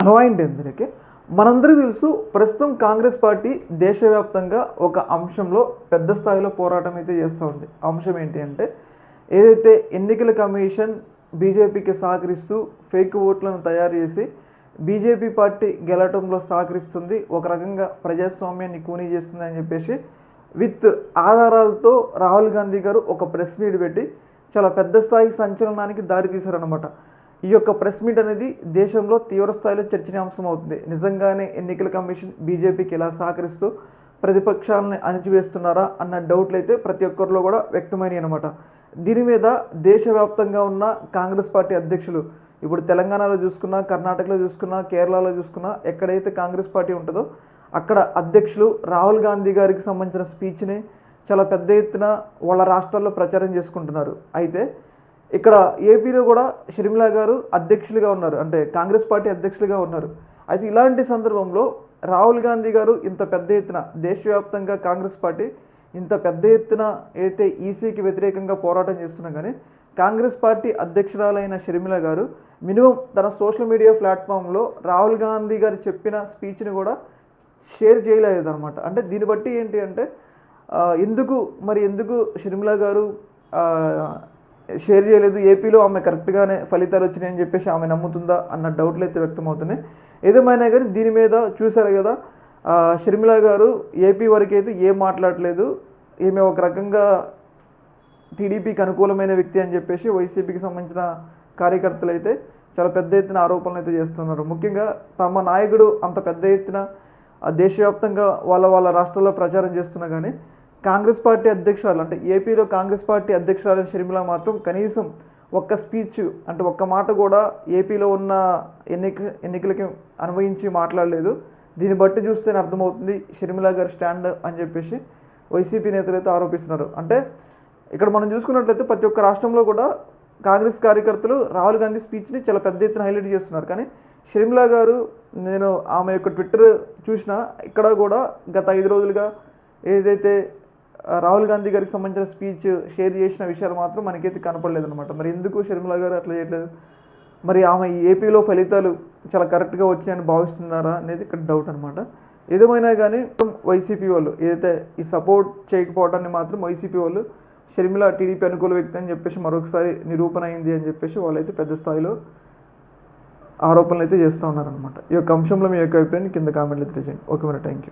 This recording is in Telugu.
హలో అండి అందరికీ. మనందరికీ తెలుసు ప్రస్తుతం కాంగ్రెస్ పార్టీ దేశవ్యాప్తంగా ఒక అంశంలో పెద్ద స్థాయిలో పోరాటం అయితే చేస్తూ ఉంది. అంశం ఏంటి అంటే ఏదైతే ఎన్నికల కమిషన్ బీజేపీకి సహకరిస్తూ ఫేక్ ఓట్లను తయారు చేసి బీజేపీ పార్టీ గెలవటంలో సహకరిస్తుంది, ఒక రకంగా ప్రజాస్వామ్యాన్ని కూనీ చేస్తుంది అని చెప్పేసి విత్ ఆధారాలతో రాహుల్ గాంధీ గారు ఒక ప్రెస్ మీట్ పెట్టి చాలా పెద్ద స్థాయి సంచలనానికి దారితీశారనమాట. ఈ యొక్క ప్రెస్ మీట్ అనేది దేశంలో తీవ్ర స్థాయిలో చర్చనీయాంశం అవుతుంది. నిజంగానే ఎన్నికల కమిషన్ బీజేపీకి ఎలా సహకరిస్తూ ప్రతిపక్షాలని అణిచివేస్తున్నారా అన్న డౌట్లు అయితే ప్రతి ఒక్కరిలో కూడా వ్యక్తమైనవి అనమాట. దీని మీద దేశవ్యాప్తంగా ఉన్న కాంగ్రెస్ పార్టీ అధ్యక్షులు, ఇప్పుడు తెలంగాణలో చూసుకున్నా, కర్ణాటకలో చూసుకున్నా, కేరళలో చూసుకున్నా, ఎక్కడైతే కాంగ్రెస్ పార్టీ ఉంటుందో అక్కడ అధ్యక్షులు రాహుల్ గాంధీ గారికి సంబంధించిన స్పీచ్ని చాలా పెద్ద ఎత్తున వాళ్ళ రాష్ట్రాల్లో ప్రచారం చేసుకుంటున్నారు. అయితే ఇక్కడ ఏపీలో కూడా షర్మిల గారు అధ్యక్షులుగా ఉన్నారు, అంటే కాంగ్రెస్ పార్టీ అధ్యక్షులుగా ఉన్నారు. అయితే ఇలాంటి సందర్భంలో రాహుల్ గాంధీ గారు ఇంత పెద్ద ఎత్తున దేశవ్యాప్తంగా కాంగ్రెస్ పార్టీ ఇంత పెద్ద ఎత్తున అయితే ఈసీకి వ్యతిరేకంగా పోరాటం చేస్తున్నా కానీ కాంగ్రెస్ పార్టీ అధ్యక్షురాలైన షర్మిల గారు మినిమం తన సోషల్ మీడియా ప్లాట్ఫామ్లో రాహుల్ గాంధీ గారు చెప్పిన స్పీచ్ని కూడా షేర్ చేయలేదన్నమాట. అంటే దీన్ని బట్టి ఏంటి అంటే ఎందుకు షర్మిల గారు షేర్ చేయలేదు, ఏపీలో ఆమె కరెక్ట్గానే ఫలితాలు వచ్చినాయని చెప్పేసి ఆమె నమ్ముతుందా అన్న డౌట్లు అయితే వ్యక్తమవుతున్నాయి. ఏదేమైనా కానీ దీని మీద చూశారు కదా, షర్మిల గారు ఏపీ వరకు అయితే ఏం మాట్లాడలేదు. ఈమె ఒక రకంగా టీడీపీకి అనుకూలమైన వ్యక్తి అని చెప్పేసి వైసీపీకి సంబంధించిన కార్యకర్తలు అయితే చాలా పెద్ద ఎత్తున ఆరోపణలు అయితే చేస్తున్నారు. ముఖ్యంగా తమ నాయకుడు అంత పెద్ద ఎత్తున దేశవ్యాప్తంగా వాళ్ళ రాష్ట్రాల్లో ప్రచారం చేస్తున్నా కానీ కాంగ్రెస్ పార్టీ అధ్యక్షురాలు, అంటే ఏపీలో కాంగ్రెస్ పార్టీ అధ్యక్షురాలు షర్మిల మాత్రం కనీసం ఒక్క స్పీచ్, అంటే ఒక్క మాట కూడా ఏపీలో ఉన్న ఎన్నికలకి అన్వయించి మాట్లాడలేదు. దీన్ని బట్టి చూస్తే అర్థమవుతుంది షర్మిల గారి స్టాండ్ అని చెప్పేసి వైసీపీ నేతలు అయితే ఆరోపిస్తున్నారు. అంటే ఇక్కడ మనం చూసుకున్నట్లయితే ప్రతి ఒక్క రాష్ట్రంలో కూడా కాంగ్రెస్ కార్యకర్తలు రాహుల్ గాంధీ స్పీచ్ని చాలా పెద్ద ఎత్తున హైలైట్ చేస్తున్నారు. కానీ షర్మిల గారు, నేను ఆమె యొక్క ట్విట్టర్ చూసిన, ఇక్కడ కూడా గత 5 రోజులుగా ఏదైతే రాహుల్ గాంధీ గారికి సంబంధించిన స్పీచ్ షేర్ చేసిన విషయాలు మాత్రం మనకైతే కనపడలేదు అనమాట. మరి ఎందుకు షర్మిల గారు అట్లా చేయట్లేదు? మరి ఆమె ఏపీలో ఫలితాలు చాలా కరెక్ట్గా వచ్చాయని భావిస్తున్నారా అనేది ఇక్కడ డౌట్ అనమాట. ఏదేమైనా కానీ వైసీపీ వాళ్ళు ఏదైతే ఈ సపోర్ట్ చేయకపోవడాన్ని మాత్రం వైసీపీ వాళ్ళు షర్మిల టీడీపీ అనుకూల వ్యక్తి అని చెప్పేసి మరొకసారి నిరూపణ అయింది అని చెప్పేసి వాళ్ళైతే పెద్ద స్థాయిలో ఆరోపణలు అయితే చేస్తూ ఉన్నారనమాట. ఈ యొక్క అంశంలో మీ యొక్క అభిప్రాయాన్ని కింద కామెంట్లు తెలియజేయండి. ఓకే మరి, థ్యాంక్ యూ.